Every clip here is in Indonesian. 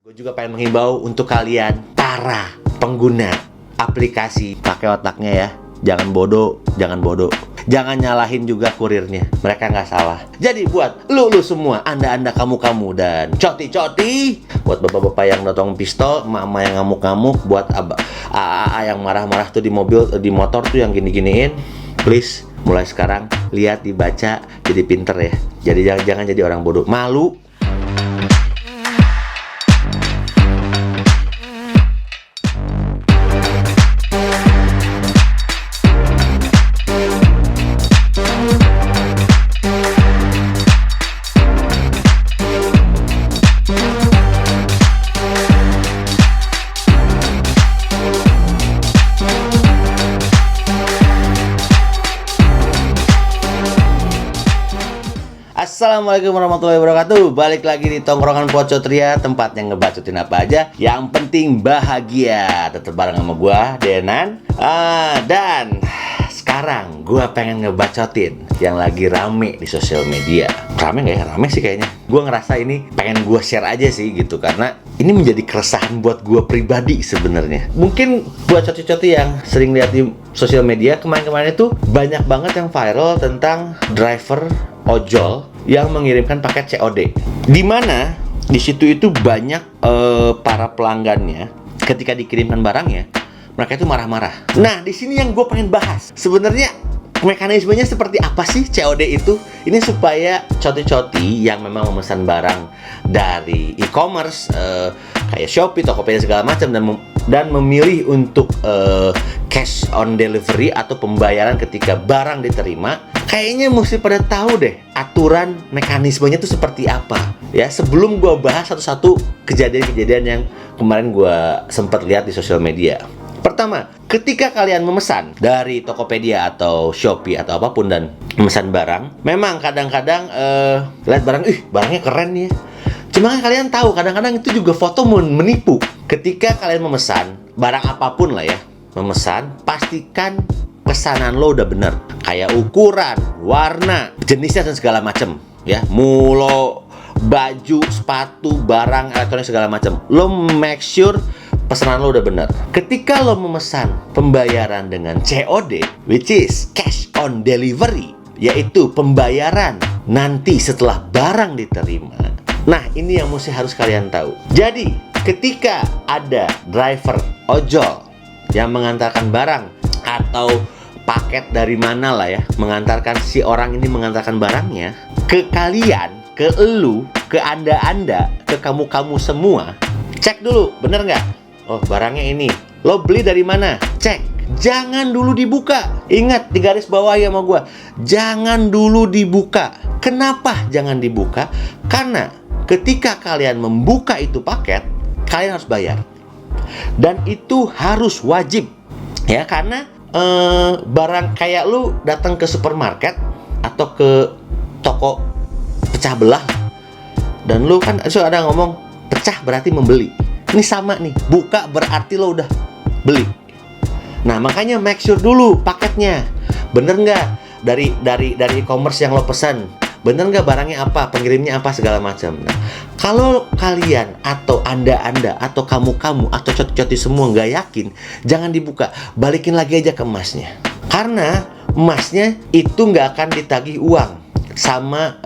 Gue juga pengen menghimbau untuk kalian para pengguna aplikasi, pakai otaknya ya. Jangan bodoh. Jangan nyalahin juga kurirnya, mereka nggak salah. Jadi buat lu semua, anda kamu dan coti, buat bapak-bapak yang notong pistol, mama yang ngamuk-ngamuk, buat aa yang marah-marah tuh di mobil, di motor tuh yang gini-giniin, please mulai sekarang lihat, dibaca, jadi pinter ya. Jadi jangan jadi orang bodoh, malu. Assalamualaikum warahmatullahi wabarakatuh. Balik lagi di Tongkrongan Pocotria, tempat yang ngebacotin apa aja, yang penting bahagia. Tetap bareng sama gua, Denan. Dan sekarang gua pengen ngebacotin yang lagi rame di sosial media. Rame nggak ya? Rame sih kayaknya. Gua ngerasa ini pengen gua share aja sih gitu, karena ini menjadi keresahan buat gua pribadi sebenarnya. Mungkin buat coti-coti yang sering lihat di sosial media, kemarin-kemarin itu banyak banget yang viral tentang driver ojol yang mengirimkan paket COD, di mana di situ itu banyak para pelanggannya ketika dikirimkan barangnya, mereka itu marah-marah. Nah, di sini yang gue pengen bahas, sebenarnya mekanismenya seperti apa sih COD itu? Ini supaya coti-coti yang memang memesan barang dari e-commerce kayak Shopee, Tokopedia segala macam, dan memilih untuk cash on delivery atau pembayaran ketika barang diterima, kayaknya mesti pada tahu deh aturan mekanismenya itu seperti apa ya. Sebelum gue bahas satu-satu kejadian-kejadian yang kemarin gue sempat lihat di sosial media. Pertama, ketika kalian memesan dari Tokopedia atau Shopee atau apapun dan memesan barang, memang kadang-kadang lihat barang, barangnya keren nih ya. Cuma kan kalian tahu, kadang-kadang itu juga foto menipu. Ketika kalian memesan barang apapun lah ya, memesan, pastikan pesanan lo udah bener, kayak ukuran, warna, jenisnya dan segala macem ya, mulo, baju, sepatu, barang elektronik segala macem. Lo make sure pesanan lo udah bener. Ketika lo memesan pembayaran dengan COD, which is cash on delivery, yaitu pembayaran nanti setelah barang diterima. Nah, ini yang mesti harus kalian tahu. Jadi, ketika ada driver ojol yang mengantarkan barang atau paket dari mana lah ya, mengantarkan, si orang ini mengantarkan barangnya ke kalian, ke elu, ke anda, ke kamu semua, cek dulu, bener nggak? Oh, barangnya ini. Lo beli dari mana? Cek. Jangan dulu dibuka. Ingat, di garis bawah ya sama gua, jangan dulu dibuka. Kenapa jangan dibuka? Karena ketika kalian membuka itu paket, kalian harus bayar. Dan itu harus wajib ya, karena barang kayak lu datang ke supermarket atau ke toko pecah belah, dan lu kan ada ngomong pecah berarti membeli. Ini sama nih, buka berarti lo udah beli. Nah, makanya make sure dulu paketnya bener nggak, dari e-commerce yang lo pesan, bener nggak barangnya apa, pengirimnya apa, segala macam. Nah, kalau kalian atau anda atau kamu atau coti-coti semua nggak yakin, jangan dibuka, balikin lagi aja ke emasnya. Karena emasnya itu nggak akan ditagih uang sama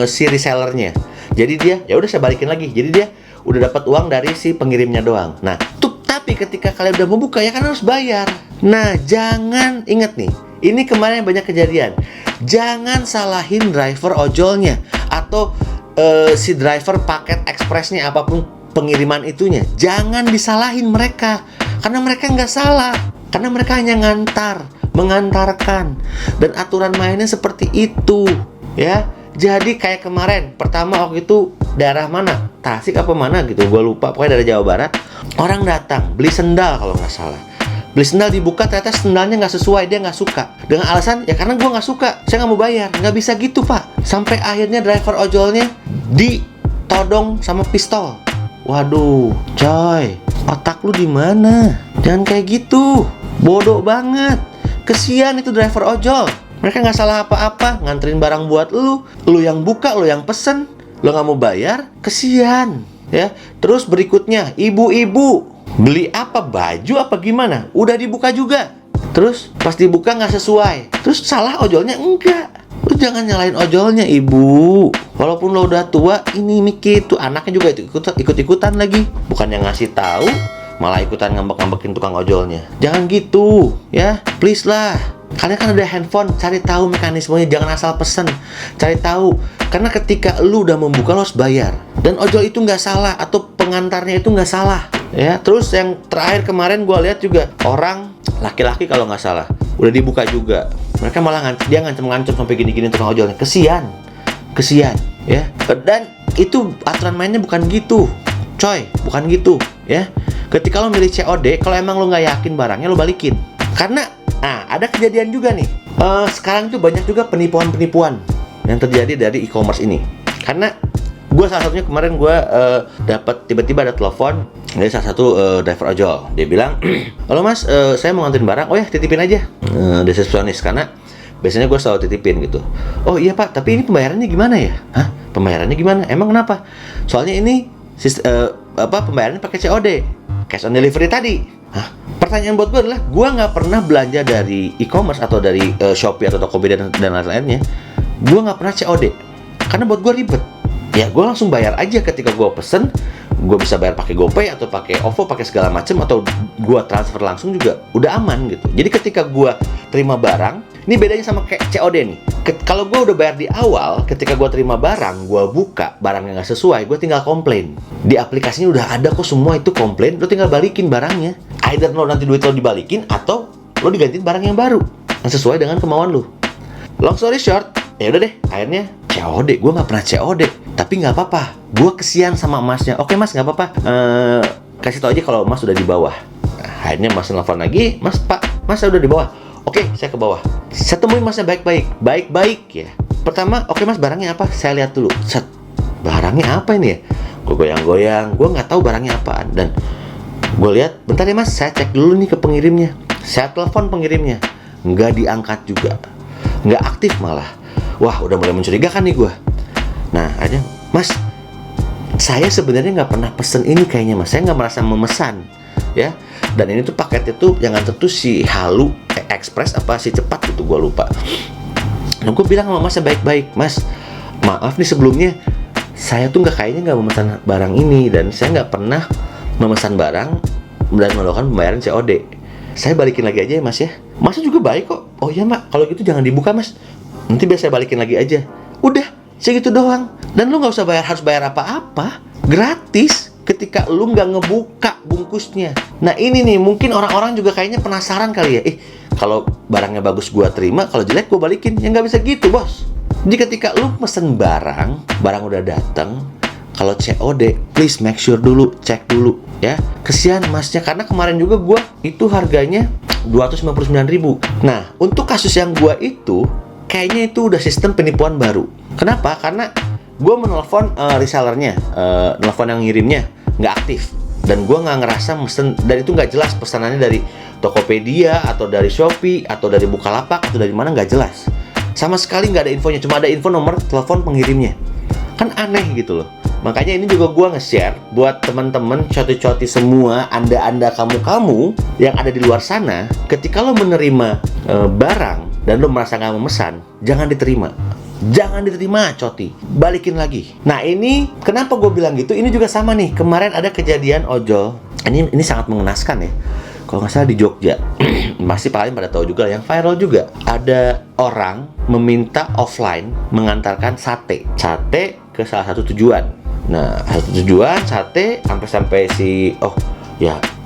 si resellernya. Jadi dia, ya udah saya balikin lagi. Jadi dia udah dapat uang dari si pengirimnya doang. Nah, tapi ketika kalian udah membuka, ya kan harus bayar. Nah, jangan, ingat nih, ini kemarin banyak kejadian. Jangan salahin driver ojolnya atau si driver paket ekspresnya, apapun pengiriman itunya. Jangan disalahin mereka, karena mereka nggak salah. Karena mereka hanya mengantarkan. Dan aturan mainnya seperti itu ya. Jadi kayak kemarin, pertama waktu itu daerah mana? Tasik apa mana gitu, gue lupa. Pokoknya dari Jawa Barat. Orang datang beli sendal kalau nggak salah. Beli sendal, dibuka ternyata sendalnya nggak sesuai, dia nggak suka. Dengan alasan, ya karena gue nggak suka, saya nggak mau bayar. Nggak bisa gitu, Pak. Sampai akhirnya driver ojolnya ditodong sama pistol. Waduh, coy, otak lu di mana? Jangan kayak gitu, bodoh banget. Kesian itu driver ojol. Mereka nggak salah apa-apa, nganterin barang buat lu yang buka, lu yang pesen, lu nggak mau bayar, kesian. ya. Terus berikutnya, ibu-ibu beli apa, baju apa gimana, udah dibuka juga. Terus pas dibuka nggak sesuai, terus salah ojolnya? Enggak. Lu jangan nyalain ojolnya, ibu. Walaupun lo udah tua, ini mikir tuh anaknya juga ikut-ikutan lagi. Bukan yang ngasih tahu, malah ikutan ngambek-ngambekin tukang ojolnya. Jangan gitu, ya. Please lah. Kalian kan ada handphone, cari tahu mekanismenya, jangan asal pesen. Cari tahu, karena ketika lu udah membuka, lo harus bayar. Dan ojol itu nggak salah, atau pengantarnya itu nggak salah. Ya, terus yang terakhir kemarin gue lihat juga orang laki-laki kalau nggak salah udah dibuka juga. Mereka malah dia ngancem-ngancem sampai gini-gini tukang ojolnya. Kesian, ya. Dan itu aturan mainnya bukan gitu, coy, bukan gitu, ya. Ketika lo milih COD, kalau emang lo nggak yakin barangnya, lo balikin. Karena, ada kejadian juga nih. Sekarang tuh banyak juga penipuan-penipuan yang terjadi dari e-commerce ini. Karena gue salah satunya kemarin gue dapat tiba-tiba ada telepon dari salah satu driver ojol. Dia bilang, halo mas, saya mau nganterin barang. Oh ya, titipin aja. Resepsionis, karena biasanya gue selalu titipin gitu. Oh iya pak, tapi ini pembayarannya gimana ya? Hah? Pembayarannya gimana? Emang kenapa? Soalnya ini pembayarannya pakai COD, cash on delivery tadi. Hah? Pertanyaan buat gue adalah, gue nggak pernah belanja dari e-commerce atau dari Shopee atau Tokopedia dan lain-lainnya. Gue nggak pernah COD, karena buat gue ribet. Ya gue langsung bayar aja ketika gue pesen. Gue bisa bayar pakai GoPay atau pakai OVO, pakai segala macam, atau gue transfer langsung juga udah aman gitu. Jadi ketika gue terima barang, ini bedanya sama kayak COD nih. Kalau gue udah bayar di awal, ketika gue terima barang, gue buka barangnya nggak sesuai, gue tinggal komplain. Di aplikasinya udah ada kok semua itu komplain, lo tinggal balikin barangnya. Either lo nanti duit lo dibalikin atau lo digantiin barang yang baru yang sesuai dengan kemauan lo. Long story short, ya udah deh, akhirnya COD. Gue nggak pernah COD, tapi nggak apa-apa. Gue kesian sama masnya. Oke mas, nggak apa-apa. Kasih tau aja kalau mas udah di bawah. Akhirnya mas nelfon lagi, mas pak, mas saya udah di bawah. Oke, saya ke bawah. Saya temuin masnya baik-baik ya. Pertama, oke mas, barangnya apa? Saya lihat dulu. Set, barangnya apa ini ya? Gue goyang-goyang, gue nggak tahu barangnya apaan. Dan gue lihat, bentar ya mas, saya cek dulu nih ke pengirimnya. Saya telepon pengirimnya, nggak diangkat juga, nggak aktif malah. Wah, udah mulai mencurigakan nih gue. Nah, akhirnya, mas, saya sebenarnya nggak pernah pesen ini kayaknya mas. Saya nggak merasa memesan, ya. Dan ini tuh paketnya tuh yang nganter tuh si Halu Express apa si Cepat gitu, gue lupa. Nah, gue bilang sama masnya baik-baik, mas, maaf nih sebelumnya, saya tuh kayaknya nggak memesan barang ini, dan saya nggak pernah memesan barang dan melakukan pembayaran COD. Saya balikin lagi aja ya mas ya. Masnya juga baik kok. Oh iya mbak, kalau gitu jangan dibuka mas, nanti biar saya balikin lagi aja. Udah, segitu doang. Dan lu nggak usah harus bayar apa-apa, gratis ketika lu nggak ngebuka bungkusnya. Nah ini nih, mungkin orang-orang juga kayaknya penasaran kali ya. Kalau barangnya bagus gua terima, kalau jelek gua balikin. Ya nggak bisa gitu bos. Jadi ketika lu pesen barang udah datang, kalau COD, please make sure dulu, cek dulu ya. Kesian masnya, karena kemarin juga gua itu harganya 259.000. Nah untuk kasus yang gua itu, kayaknya itu udah sistem penipuan baru. Kenapa? Karena gue menelpon resellernya, nelpon yang ngirimnya nggak aktif, dan gue nggak ngerasa mesen, dan itu nggak jelas pesanannya dari Tokopedia atau dari Shopee atau dari Bukalapak atau dari mana, nggak jelas sama sekali, nggak ada infonya, cuma ada info nomor telepon pengirimnya. Kan aneh gitu loh. Makanya ini juga gue nge-share buat teman-teman coti-coti semua, anda kamu yang ada di luar sana. Ketika lo menerima barang dan lo merasa nggak memesan, jangan diterima. Jangan diterima, coti. Balikin lagi. Nah ini, kenapa gue bilang gitu? Ini juga sama nih. Kemarin ada kejadian ojol. Ini sangat mengenaskan ya. Kalau nggak salah di Jogja. Pasti kalian pada tahu juga, yang viral juga. Ada orang meminta offline mengantarkan sate ke salah satu tujuan. Nah, satu tujuan sate sampai si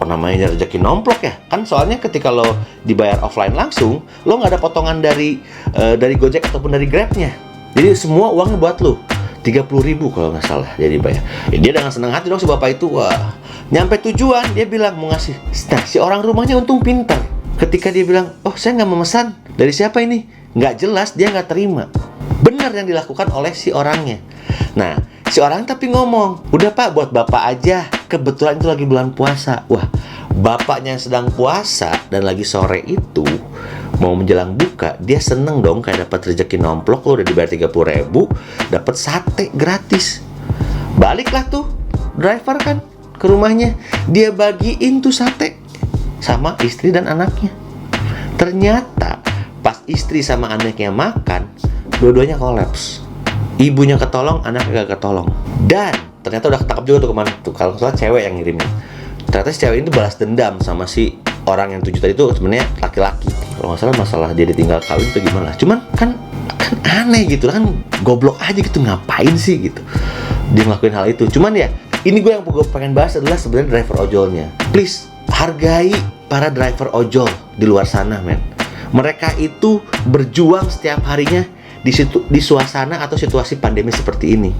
namanya rezeki nomplok ya kan, soalnya ketika lo dibayar offline langsung, lo nggak ada potongan dari Gojek ataupun dari Grabnya, jadi semua uangnya buat lo. 30.000 kalau nggak salah dia dibayar. Dia dengan senang hati dong si bapak itu. Wah, nyampe tujuan dia bilang mau ngasih. Nah, si orang rumahnya untung pintar. Ketika dia bilang, oh saya nggak memesan, dari siapa ini, nggak jelas, dia nggak terima. Benar yang dilakukan oleh si orangnya. Nah, si orang tapi ngomong, udah pak, buat bapak aja, kebetulan itu lagi bulan puasa. Wah, bapaknya yang sedang puasa dan lagi sore itu mau menjelang buka, dia seneng dong kayak dapat rezeki nomplok. Lo udah dibayar 30.000, dapat sate gratis. Baliklah tuh driver kan ke rumahnya, dia bagiin tuh sate sama istri dan anaknya. Ternyata pas istri sama anaknya makan, dua-duanya kolaps. Ibunya ketolong, anaknya gak ketolong. Dan ternyata udah ketangkap juga tuh kemana tuh, kalau salah cewek yang ngirimin. Ternyata si cewek itu balas dendam sama si orang yang 7 juta itu sebenarnya laki-laki. Kalau nggak salah masalah dia ditinggal kawin atau gimana. Cuman kan aneh gitu kan, goblok aja gitu, ngapain sih gitu dia ngelakuin hal itu. Cuman ya, ini gue pengen bahas adalah sebenarnya driver ojolnya. Please, hargai para driver ojol di luar sana, men. Mereka itu berjuang setiap harinya di suasana atau situasi pandemi seperti ini.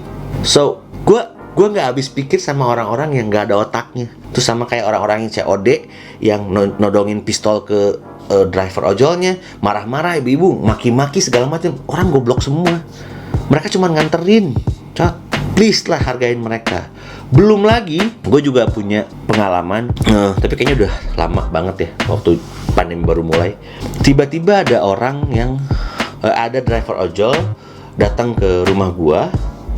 So, gue nggak habis pikir sama orang-orang yang nggak ada otaknya. Itu sama kayak orang-orang yang COD yang nodongin pistol ke driver ojolnya, marah-marah, ibu-ibu, maki-maki segala macam. Orang goblok semua. Mereka cuma nganterin. Please lah, hargain mereka. Belum lagi, gue juga punya pengalaman, tapi kayaknya udah lama banget ya, waktu pandemi baru mulai. Tiba-tiba ada orang yang ada driver ojol datang ke rumah gue,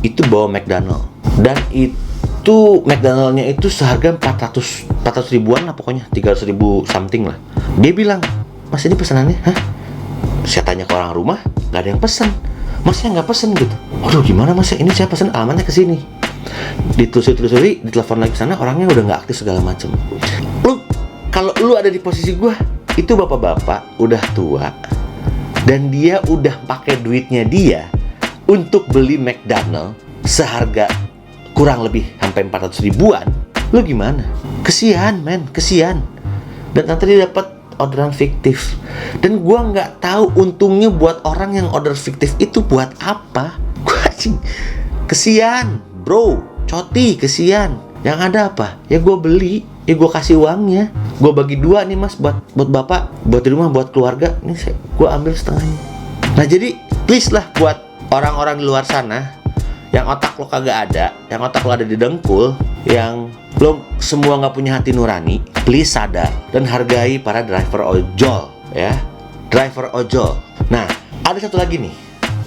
itu bawa McDonald. Dan itu McDonald-nya itu seharga 400 ribuan lah pokoknya, 300 ribu something lah. Dia bilang, "Mas, ini pesanannya?" Hah? Saya tanya ke orang rumah, nggak ada yang pesan. Masnya nggak pesen gitu. Waduh, gimana mas? Ini saya pesen, alamatnya ke sini. Ditelusuri, ditelepon lagi ke sana, orangnya udah nggak aktif segala macem. Kalau lu ada di posisi gua, itu bapak-bapak udah tua dan dia udah pakai duitnya dia untuk beli McDonald seharga kurang lebih sampai 400 ribuan. Lu gimana? Kesian, men, kesian. Dan nanti dia dapat orderan fiktif. Dan gua nggak tahu untungnya buat orang yang order fiktif itu buat apa. Gua kesian, bro, coti, kesian. Yang ada apa? Ya gua beli, ya gua kasih uangnya. Gua bagi 2 nih mas, buat bapak, buat di rumah, buat keluarga. Ini gua ambil setengahnya. Nah jadi please lah buat orang-orang di luar sana yang otak lo kagak ada, yang otak lo ada di dengkul, yang lo semua nggak punya hati nurani, please sadar dan hargai para driver ojol, ya, driver ojol. Nah, ada satu lagi nih,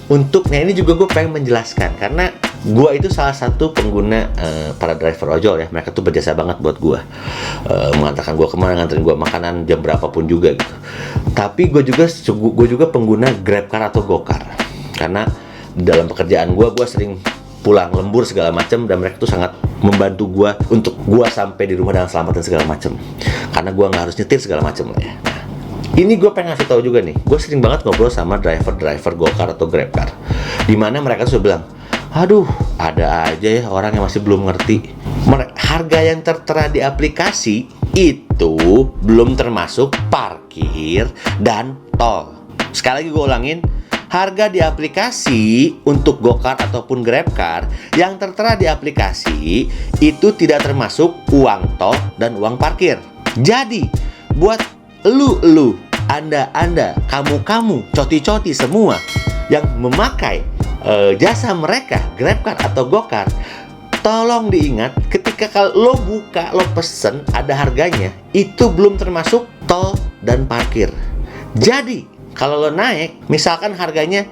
nah ini juga gue pengen menjelaskan karena gue itu salah satu pengguna para driver ojol ya. Mereka tuh berjasa banget buat gue, mengantarkan gue kemana, nganterin gue makanan jam berapapun juga gitu. Tapi gue juga pengguna GrabCar atau GoCar karena dalam pekerjaan gue sering pulang lembur segala macam dan mereka tuh sangat membantu gue untuk gue sampai di rumah dengan selamat dan segala macam karena gue nggak harus nyetir segala macam lah ya. Nah, ini gue pengen ngasih tahu juga nih, gue sering banget ngobrol sama driver GoCar atau GrabCar, dimana mereka tuh bilang, aduh ada aja ya orang yang masih belum ngerti. Harga yang tertera di aplikasi itu belum termasuk parkir dan tol. Sekali lagi gue ulangin, harga di aplikasi untuk GoCar ataupun GrabCar yang tertera di aplikasi itu tidak termasuk uang tol dan uang parkir. Jadi, buat Anda, kamu, coti-coti semua yang memakai jasa mereka, GrabCar atau GoCar, tolong diingat ketika kalau lo buka, lo pesen ada harganya, itu belum termasuk tol dan parkir. Jadi kalau lo naik, misalkan harganya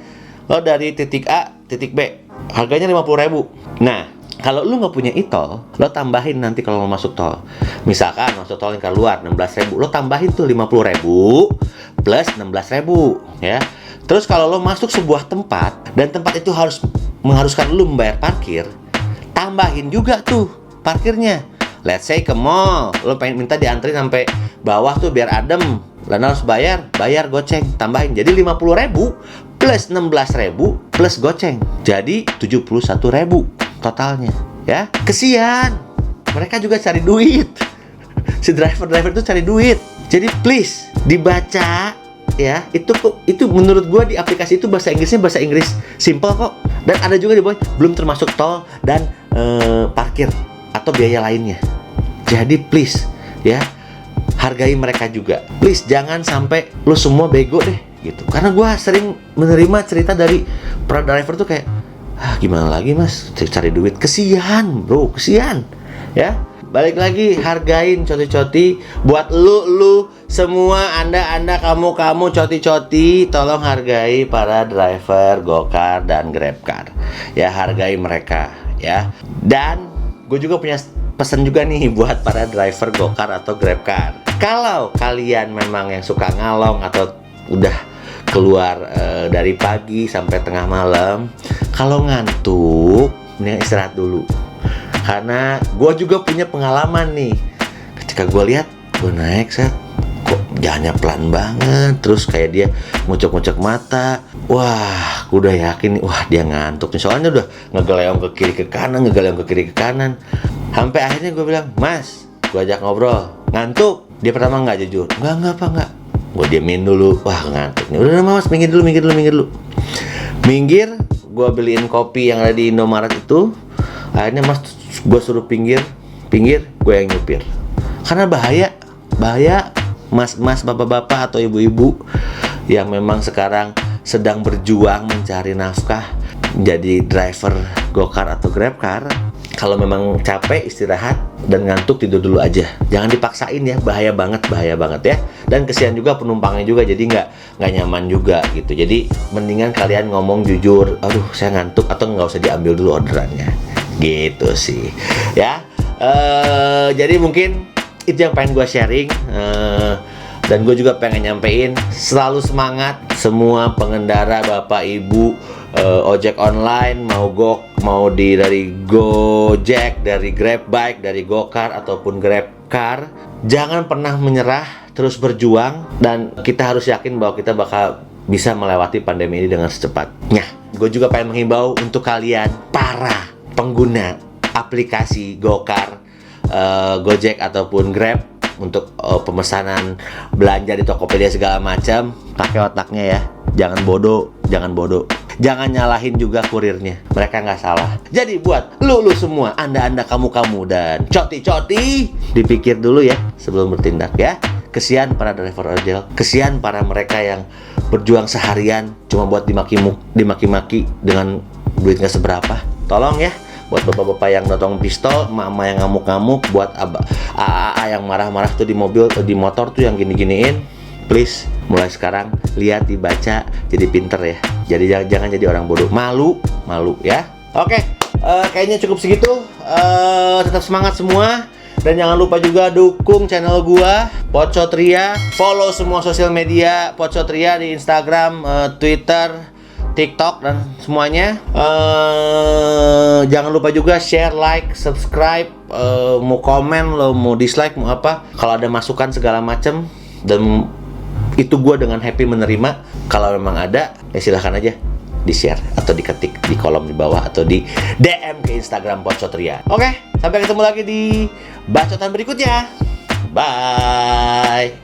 lo dari titik A, titik B, harganya 50.000. Nah, kalau lo nggak punya e-tol, lo tambahin nanti kalau lo masuk tol. Misalkan masuk tol lingkar luar 16.000, lo tambahin tuh 50.000 plus 16.000, ya. Terus kalau lo masuk sebuah tempat dan tempat itu mengharuskan lo membayar parkir, tambahin juga tuh parkirnya. Let's say ke mall, lo pengen minta diantri sampai bawah tuh biar adem. Lalu harus bayar goceng, tambahin. Jadi 50.000 plus 16.000 plus goceng. Jadi 71.000 totalnya, ya. Kesian. Mereka juga cari duit. Si driver itu cari duit. Jadi please dibaca ya. Itu menurut gua di aplikasi itu bahasa Inggris simple kok. Dan ada juga di bawah belum termasuk tol dan parkir atau biaya lainnya. Jadi please ya, hargai mereka juga. Please jangan sampai lo semua bego deh gitu. Karena gue sering menerima cerita dari para driver tuh kayak, gimana lagi mas, cari duit. Kesian bro, kesian ya. Balik lagi, hargain coti-coti. Buat lu semua, anda kamu coti-coti, tolong hargai para driver GoCar dan GrabCar ya. Hargai mereka ya. Dan gue juga punya pesan juga nih buat para driver Gokar atau Grabcar. Kalau kalian memang yang suka ngalong atau udah keluar dari pagi sampai tengah malam, kalau ngantuk, mending istirahat dulu. Karena gue juga punya pengalaman nih. Ketika gue lihat, gue naik set, kok jalannya pelan banget, terus kayak dia ngucek-ngucek mata. Wah, gue udah yakin, wah dia ngantuk nih. Soalnya udah ngegeleong ke kiri ke kanan, ngegeleong ke kiri ke kanan. Sampai akhirnya gue bilang, Mas, gue ajak ngobrol, ngantuk. Dia pertama nggak jujur, enggak apa enggak. Gue diemin dulu, wah ngantuk nih. Udah Mas, minggir dulu. Minggir, gue beliin kopi yang ada di Indomaret itu. Akhirnya Mas, gue suruh pinggir, gue yang nyupir. Karena bahaya mas bapak-bapak atau ibu-ibu yang memang sekarang sedang berjuang mencari nafkah jadi driver Gokar atau Grabcar. Kalau memang capek istirahat dan ngantuk tidur dulu aja, jangan dipaksain ya, bahaya banget ya. Dan kesian juga penumpangnya juga, jadi nggak nyaman juga gitu. Jadi mendingan kalian ngomong jujur, aduh saya ngantuk, atau nggak usah diambil dulu orderannya gitu sih ya. Jadi mungkin itu yang pengen gue sharing, dan gue juga pengen nyampein selalu semangat semua pengendara bapak ibu ojek online, mau dari Gojek, dari Grabbike, dari Gokar ataupun Grabcar, jangan pernah menyerah, terus berjuang, dan kita harus yakin bahwa kita bakal bisa melewati pandemi ini dengan secepatnya. Gue juga pengen menghimbau untuk kalian para pengguna aplikasi Gokar, Gojek ataupun Grab untuk pemesanan belanja di Tokopedia segala macam, pakai otaknya ya, jangan bodoh. Jangan nyalahin juga kurirnya, mereka nggak salah. Jadi buat lu semua, anda kamu dan coti dipikir dulu ya sebelum bertindak ya. Kesian para driver ojol, kesian para mereka yang berjuang seharian cuma buat dimaki-maki dengan duit nggak seberapa. Tolong ya, buat bapak-bapak yang notong pistol, mama yang ngamuk-ngamuk, buat AA yang marah-marah tuh di mobil, di motor tuh yang gini-giniin, please mulai sekarang lihat, dibaca, jadi pinter ya. Jadi jangan jadi orang bodoh, malu ya. Oke, kayaknya cukup segitu. Tetap semangat semua, dan jangan lupa juga dukung channel gua Pocotria. Follow semua sosial media Pocotria di Instagram, Twitter, TikTok, dan semuanya. Jangan lupa juga share, like, subscribe, mau komen lo, mau dislike, mau apa, kalau ada masukan segala macem, dan itu gue dengan happy menerima. Kalau memang ada, ya silahkan aja di-share atau diketik di kolom di bawah atau di DM ke Instagram Pocotria. Oke, sampai ketemu lagi di bacotan berikutnya. Bye.